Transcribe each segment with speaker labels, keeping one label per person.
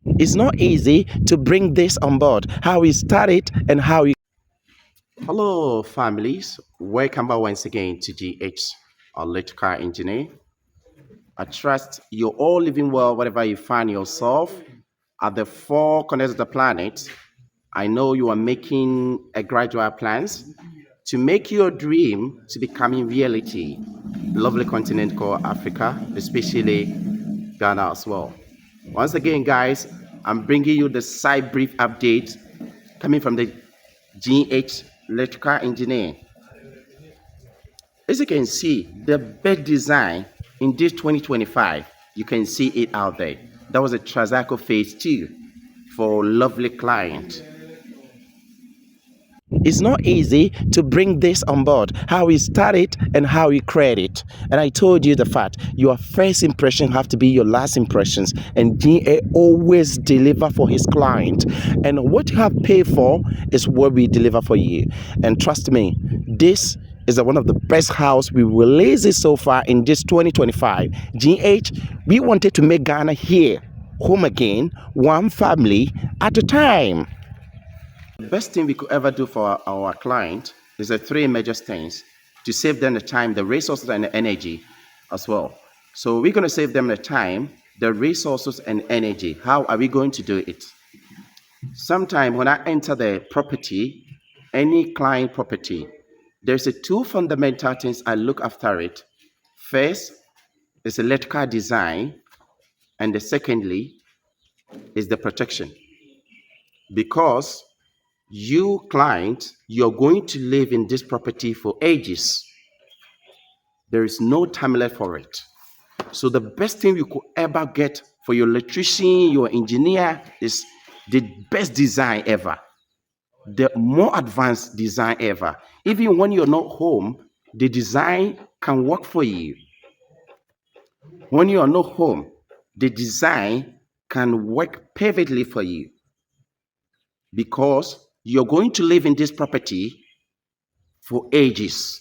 Speaker 1: It's not easy to bring this on board, how we started and how we. Hello, families. Welcome back once again to GH, electrical engineer. I trust you're all living well wherever you find yourself at the four corners of the planet. I know you are making a gradual plans to make your dream to becoming reality. Lovely continent called Africa, especially Ghana as well. Once again, guys, I'm bringing you the side brief update coming from the GH electrical engineer. As you can see, the bed design in this 2025, you can see it out there. That was a Trasaco phase 2 for lovely client. It's not easy to bring this on board, how we started and how we create it. And I told you the fact, your first impression have to be your last impressions. And GA always deliver for his client. And what you have paid for is what we deliver for you. And trust me, this is one of the best house we released it so far in this 2025. GH, we wanted to make Ghana here home again, one family at a time. The best thing we could ever do for our client is the three major things to save them the time, the resources, and the energy as well. So we're going to save them the time, the resources, and energy. How are we going to do it? Sometime when I enter the property, any client property, there's a two fundamental things I look after it. First is electrical design, and the secondly is the protection. Because you client, you're going to live in this property for ages. There is no time left for it. So the best thing you could ever get for your electrician, your engineer is the best design ever. The more advanced design ever. Even when you're not home, the design can work for you. When you are not home, the design can work perfectly for you because you're going to live in this property for ages.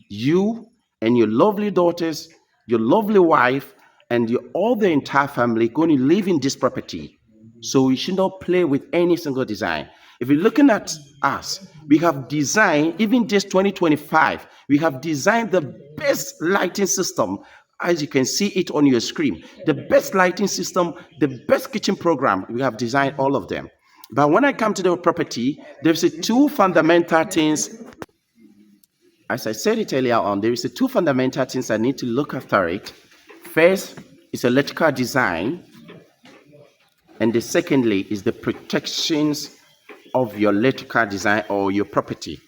Speaker 1: You and your lovely daughters, your lovely wife, and all the entire family going to live in this property. So you should not play with any single design. If you're looking at us, we have designed, even this 2025, we have designed the best lighting system. As you can see it on your screen, the best lighting system, the best kitchen program, we have designed all of them. But when I come to the property, there's two fundamental things. As I said it earlier on, there is two fundamental things I need to look after it. First is electrical design, and the secondly is the protections of your electrical design or your property.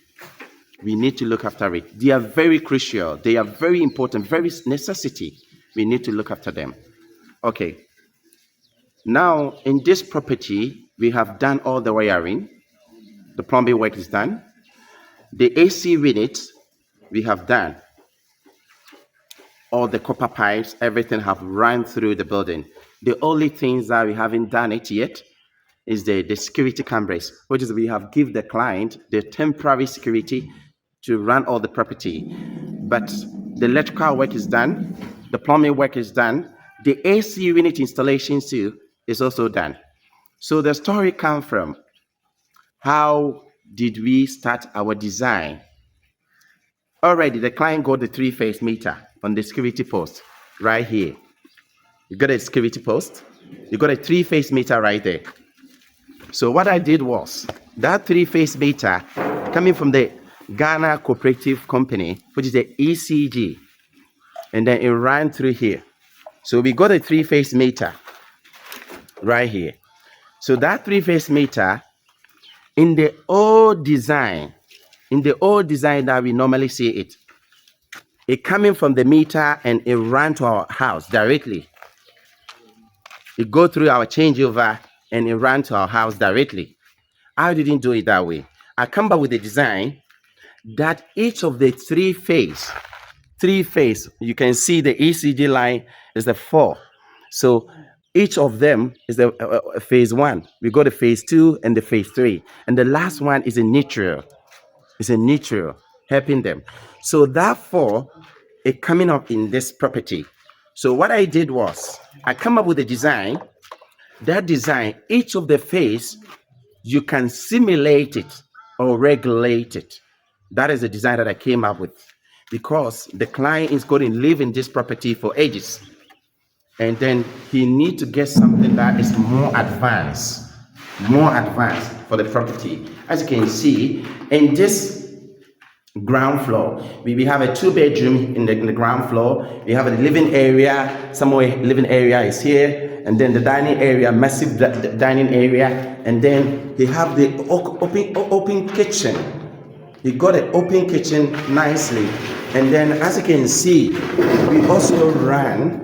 Speaker 1: We need to look after it. They are very crucial. They are very important, very necessity. We need to look after them. Okay. Now, in this property, we have done all the wiring. The plumbing work is done. The AC unit, we have done. All the copper pipes, everything have run through the building. The only things that we haven't done it yet is the security cameras, which is we have give the client the temporary security to run all the property. But the electrical work is done, the plumbing work is done, the AC unit installation too is also done. So the story comes from how did we start our design? Already the client got the three-phase meter on the security post right here. You got a security post, you got a three-phase meter right there. So what I did was that three-phase meter coming from the Ghana Cooperative Company, which is the ECG, and then it ran through here. So we got a three-phase meter right here. So that three-phase meter in the old design that we normally see it coming from the meter and it ran to our house directly. It go through our changeover and it ran to our house directly. I didn't do it that way. I come back with a design that each of the three phase, you can see the ECG line is the 4. So each of them is the phase 1. We got the phase 2 and the phase 3. And the last one is a neutral. It's a neutral, helping them. So therefore, it coming up in this property. So what I did was, I come up with a design That design, each of the phase, you can simulate it or regulate it. That is the design that I came up with, because the client is going to live in this property for ages, and then he need to get something that is more advanced for the property. As you can see in this ground floor, we have a 2-bedroom in the ground floor. We have a living area. Somewhere living area is here, and then the dining area, massive dining area, and then they have the open kitchen. We got an open kitchen nicely, and then as you can see, we also ran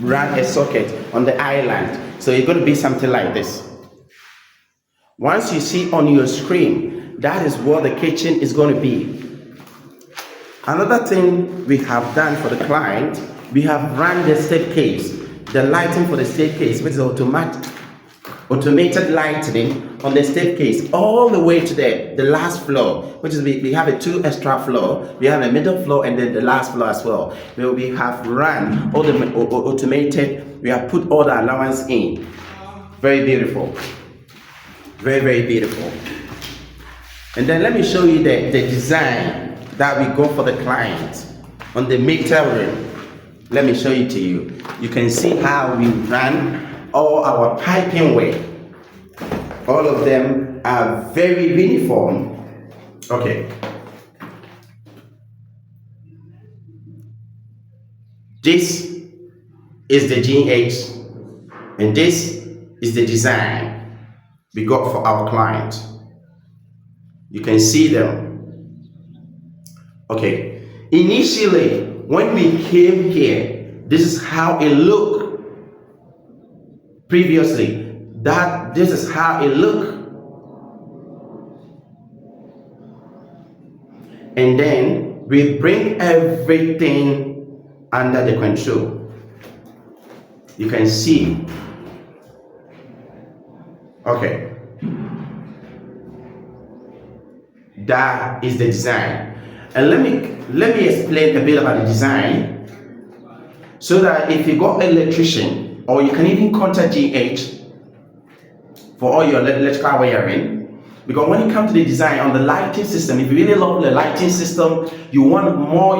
Speaker 1: a socket on the island. So it's going to be something like this. Once you see on your screen, that is what the kitchen is going to be. Another thing we have done for the client, we have run the staircase, the lighting for the staircase, which is automated lighting on the staircase all the way to the last floor, which is we have a 2 extra floor. We have a middle floor and then the last floor as well. We have run all the automated, we have put all the allowance in. Very beautiful. Very, very beautiful. And then let me show you the design that we go for the client on the meter room. Let me show it to you. You can see how we run all our piping way. All of them are very uniform. Okay. This is the GH, and this is the design we got for our client. You can see them. Okay. Initially, when we came here, this is how it looked. Previously, this is how it looked. And then we bring everything under the control. You can see. Okay. That is the design. And let me explain a bit about the design, so that if you got an electrician, or you can even contact GH for all your electrical wiring, because when it comes to the design on the lighting system, if you really love the lighting system, you want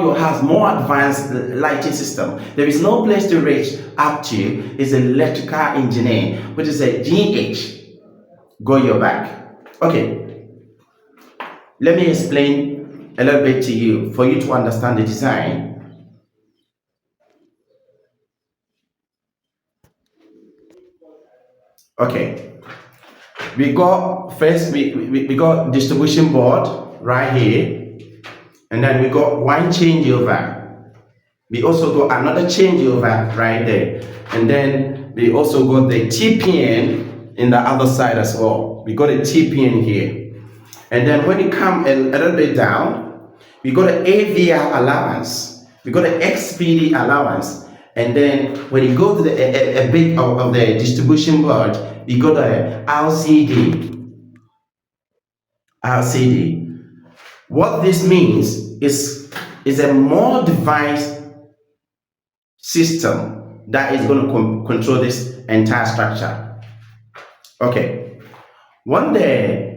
Speaker 1: your house more advanced lighting system, there is no place to reach up to is electrical engineer, which is a GH. Go your back. Okay. Let me explain a little bit to you for you to understand the design. Okay. We got we got distribution board right here, and then we got one changeover. We also got another changeover right there, and then we also got the TPN in the other side as well. We got a TPN here. And then when you come a little bit down, we got an AVR allowance, we got an XPD allowance, and then when you go to the a bit of the distribution board, you got a LCD. What this means is a more device system that is going to control this entire structure. Okay, when the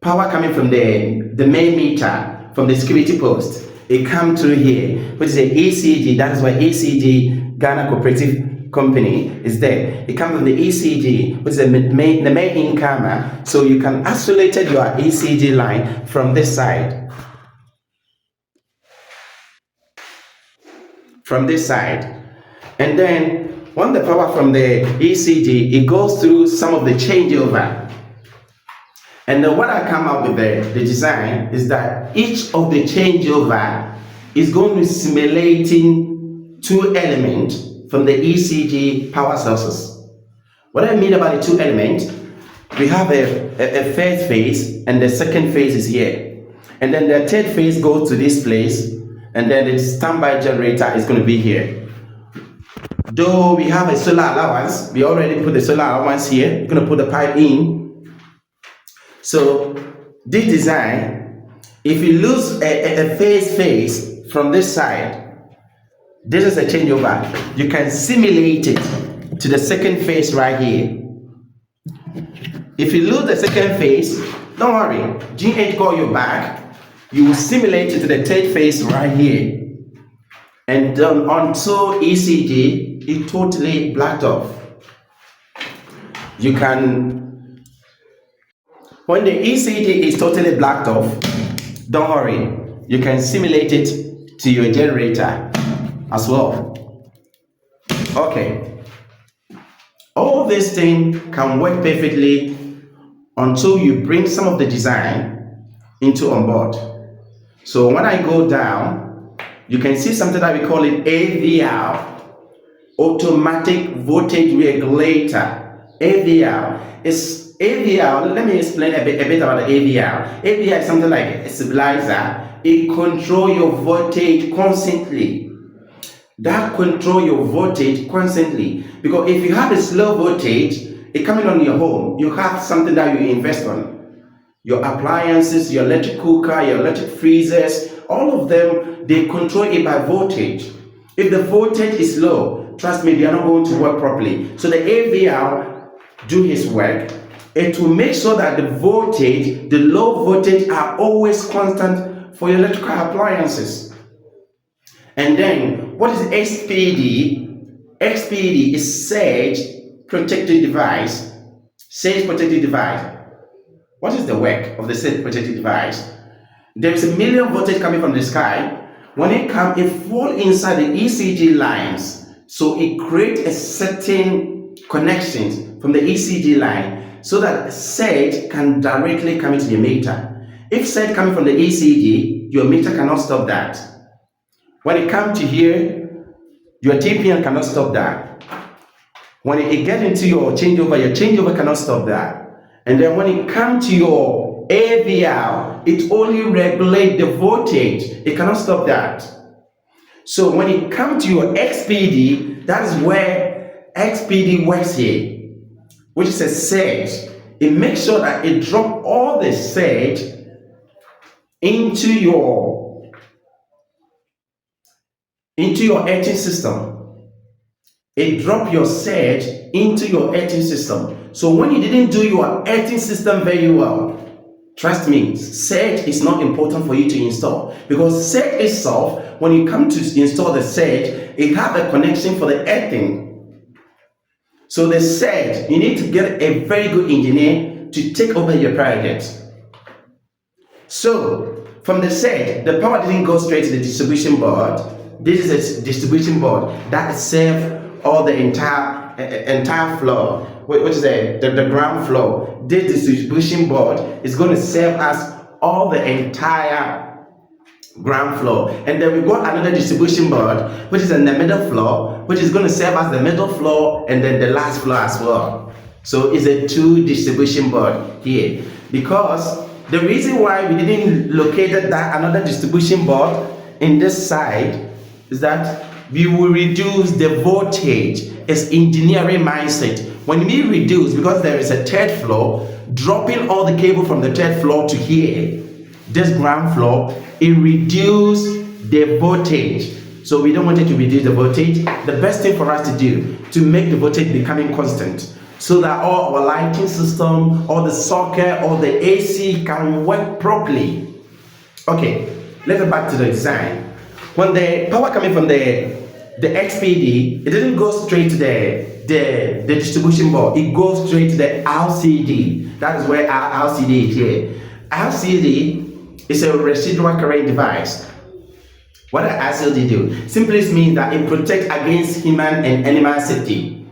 Speaker 1: power coming from the main meter from the security post, it comes through here, which is a ECG. That is why ECG Ghana Cooperative Company is there. It comes from the ECG, which is the main incomer. So you can isolate your ECG line from this side. From this side. And then when the power from the ECG, it goes through some of the changeover. And then what I come up with the design is that each of the changeover is going to simulating 2 elements from the ECG power sources. What I mean about the 2 elements, we have a first phase, and the second phase is here. And then the third phase goes to this place, and then the standby generator is going to be here. Though we have a solar allowance, we already put the solar allowance here. We're going to put the pipe in. So this design, if you lose a phase from this side, this is a changeover. You can simulate it to the second phase right here. If you lose the second phase, don't worry. G8 call you back. You will simulate it to the third phase right here. And then until ECG is totally blacked off. You can, when the ECG is totally blacked off, don't worry. You can simulate it to your generator as well. Okay. All this thing can work perfectly until you bring some of the design into onboard. So when I go down, you can see something that we call it AVR, automatic voltage regulator. AVR is AVR. Let me explain a bit about the AVR. AVR is something like a stabilizer. It controls your voltage constantly. That control your voltage constantly, because if you have a slow voltage it coming on your home, you have something that you invest on. Your appliances, your electric cooker, your electric freezers, all of them, they control it by voltage. If the voltage is low, trust me, they are not going to work properly. So the AVR do his work. It will make sure that the voltage, the low voltage, are always constant for your electrical appliances. And then, what is XPD? XPD is Surge Protected Device. Surge Protected Device. What is the work of the Surge Protected Device? There is a million voltage coming from the sky. When it comes, it falls inside the ECG lines. So it creates a certain connections from the ECG line so that surge can directly come into the meter. If surge coming from the ECG, your meter cannot stop that. When it comes to here, your TPN cannot stop that. When it gets into your changeover cannot stop that. And then when it comes to your AVR, it only regulates the voltage. It cannot stop that. So when it comes to your XPD, that is where XPD works here, which is a surge. It makes sure that it drops all the surge into your earthing system. It drops your surge into your earthing system. So when you didn't do your earthing system very well, trust me, surge is not important for you to install, because surge itself, when you come to install the surge, it has a connection for the earthing. So the surge, you need to get a very good engineer to take over your project. So from the surge, the power didn't go straight to the distribution board. This is a distribution board that serves all the entire floor, which is the ground floor. This distribution board is going to serve as all the entire ground floor. And then we got another distribution board, which is in the middle floor, which is going to serve as the middle floor and then the last floor as well. So it's a 2 distribution board here. Because the reason why we didn't locate that another distribution board in this side is that we will reduce the voltage. It's engineering mindset. When we reduce, because there is a 3rd floor, dropping all the cable from the 3rd floor to here, this ground floor, it reduces the voltage. So we don't want it to reduce the voltage. The best thing for us to do to make the voltage becoming constant, so that all our lighting system, all the socket, all the AC can work properly. Okay, let's go back to the design. When the power coming from the XPD, it didn't go straight to the distribution board. It goes straight to the LCD. That is where our LCD is here. LCD is a residual current device. What does LCD do? Simply means that it protects against human and animal safety.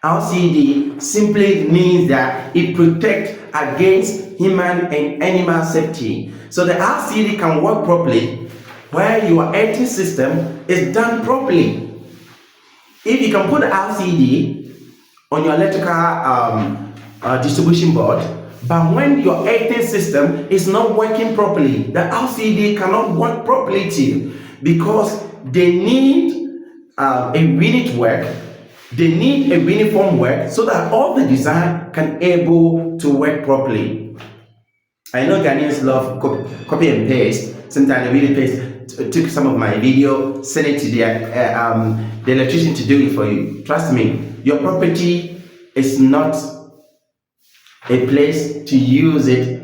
Speaker 1: LCD simply means that it protects against human and animal safety. So the LCD can work properly where your earthing system is done properly. If you can put the LCD on your electrical distribution board, but when your earthing system is not working properly, the LCD cannot work properly too, because they need a unit work. They need a uniform work so that all the design can able to work properly. I know Ghanaians love copy and paste. Sometimes they really paste. Took some of my video, send it to the electrician to do it for you. Trust me, Your property is not a place to use it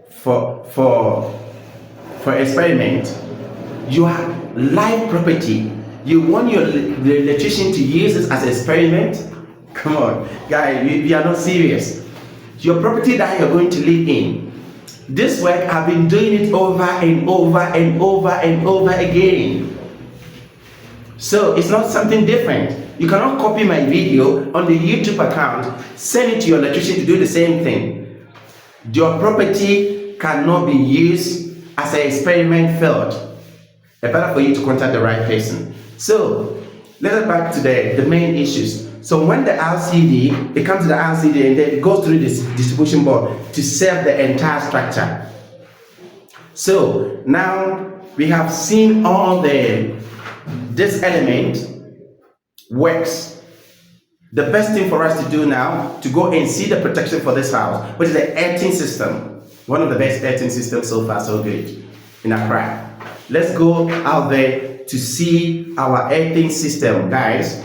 Speaker 1: for experiment. You have live property. You want the electrician to use it as an experiment? Come on, guys, we are not serious. Your property that you're going to live in. This work, I've been doing it over and over and over and over again. So it's not something different. You cannot copy my video on the YouTube account, send it to your electrician to do the same thing. Your property cannot be used as an experiment field. It's better for you to contact the right person. So let's get back to the main issues. So when the LCD, it comes to the LCD and then it goes through this distribution board to serve the entire structure. So now we have seen all this element works. The best thing for us to do now to go and see the protection for this house, which is the earthing system. One of the best earthing systems so far, so good in Accra. Let's go out there to see our earthing system, guys.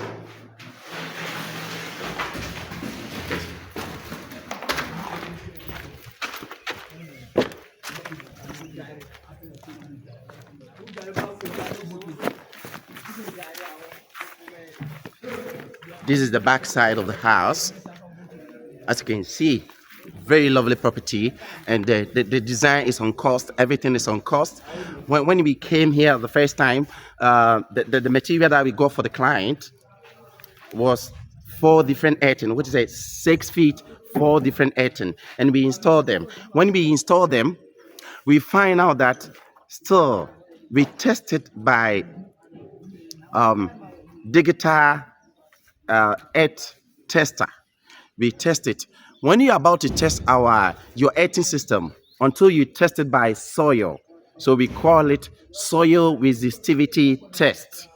Speaker 1: This is the back side of the house. As you can see, very lovely property, and the design is on cost. Everything is on cost. When we came here the first time, the material that we got for the client was 4 different earthing, which is a 6 feet, 4 different earthing, and we installed them. When we install them, we find out that still we tested by digital earth tester. We test it. When you're about to test your earthing system, until you test it by soil, so we call it soil resistivity test.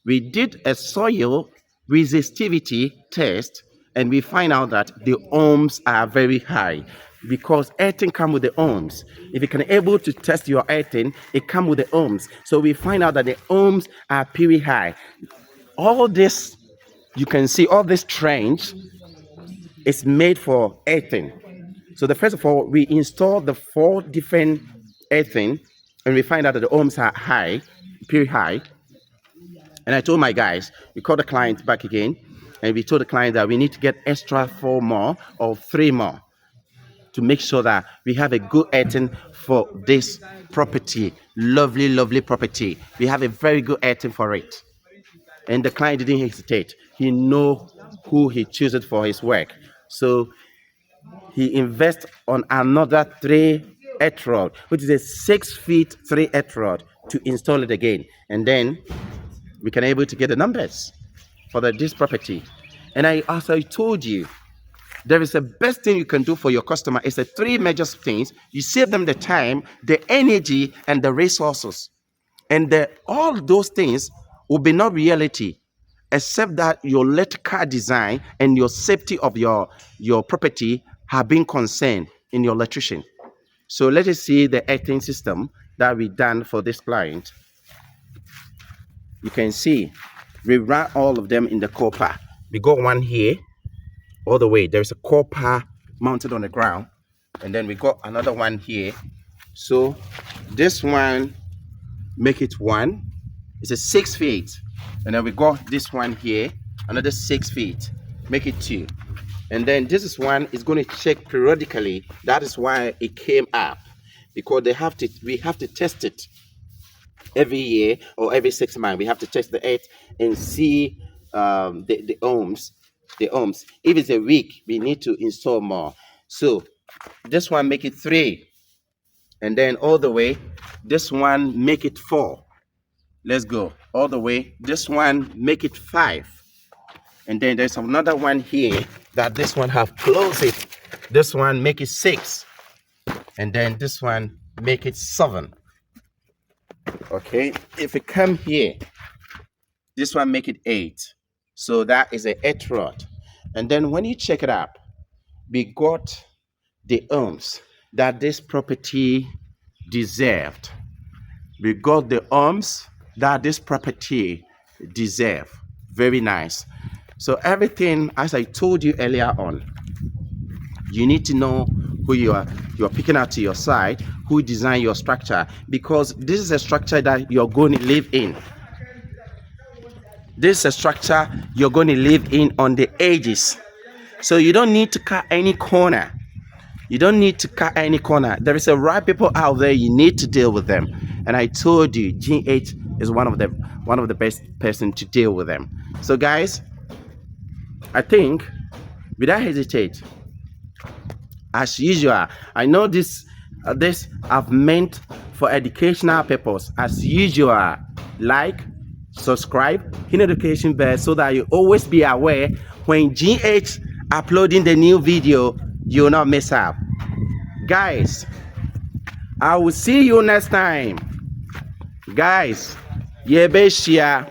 Speaker 1: We did a soil resistivity test, and we find out that the ohms are very high, because earthing comes with the ohms. If you can able to test your earthing, it comes with the ohms. So we find out that the ohms are pretty high. All this, you can see all this trench is made for earthing. So the first of all, we install the 4 different earthing, and we find out that the ohms are high, pretty high. And I told my guys, we called the client back again, and we told the client that we need to get extra 4 more or 3 more to make sure that we have a good earthing for this property. Lovely, lovely property. We have a very good earthing for it. And the client didn't hesitate. He know who he chooses for his work. So he invests on another 3 earth rod, which is a 6 feet 3 earth rod, to install it again. And then we can able to get the numbers for this property. And as I told you, there is the best thing you can do for your customer is the 3 major things. You save them the time, the energy, and the resources. And all those things will be not reality, except that your electrical design and your safety of your property have been concerned in your electrician. So let us see the earthing system that we done for this client. You can see we ran all of them in the copper. We got one here all the way. There's a copper mounted on the ground, and then we got another one here. So this one, make it 1. It's a 6 feet. And then we got this one here, another 6 feet, make it 2. And then this is one is going to check periodically. That is why it came up, because we have to test it every year or every 6 months. We have to test the earth and see the ohms. If it's a week, we need to install more. So this one make it 3, and then all the way this one make it 4. Let's go all the way. This one make it 5, and then there's another one here that this one have closed it. This one make it 6, and then this one make it 7. Okay, if we come here, this one make it 8. So that is a 8 rod. And then when you check it up, we got the ohms that this property deserved. We got the ohms that this property deserve. Very nice. So everything, as I told you earlier on, you need to know who you are picking out to your side, who designed your structure, because this is a structure that you're going to live in. This is a structure you're going to live in on the edges. So you don't need to cut any corner. You don't need to cut any corner. There is a right people out there, you need to deal with them. And I told you, GH is one of the best person to deal with them. So guys, I think without hesitate, as usual, I know this I've meant for educational purpose. As usual, like, subscribe, hit notification bell so that you always be aware when GH uploading the new video, you'll not miss out. Guys, I will see you next time. Guys, yebeshia.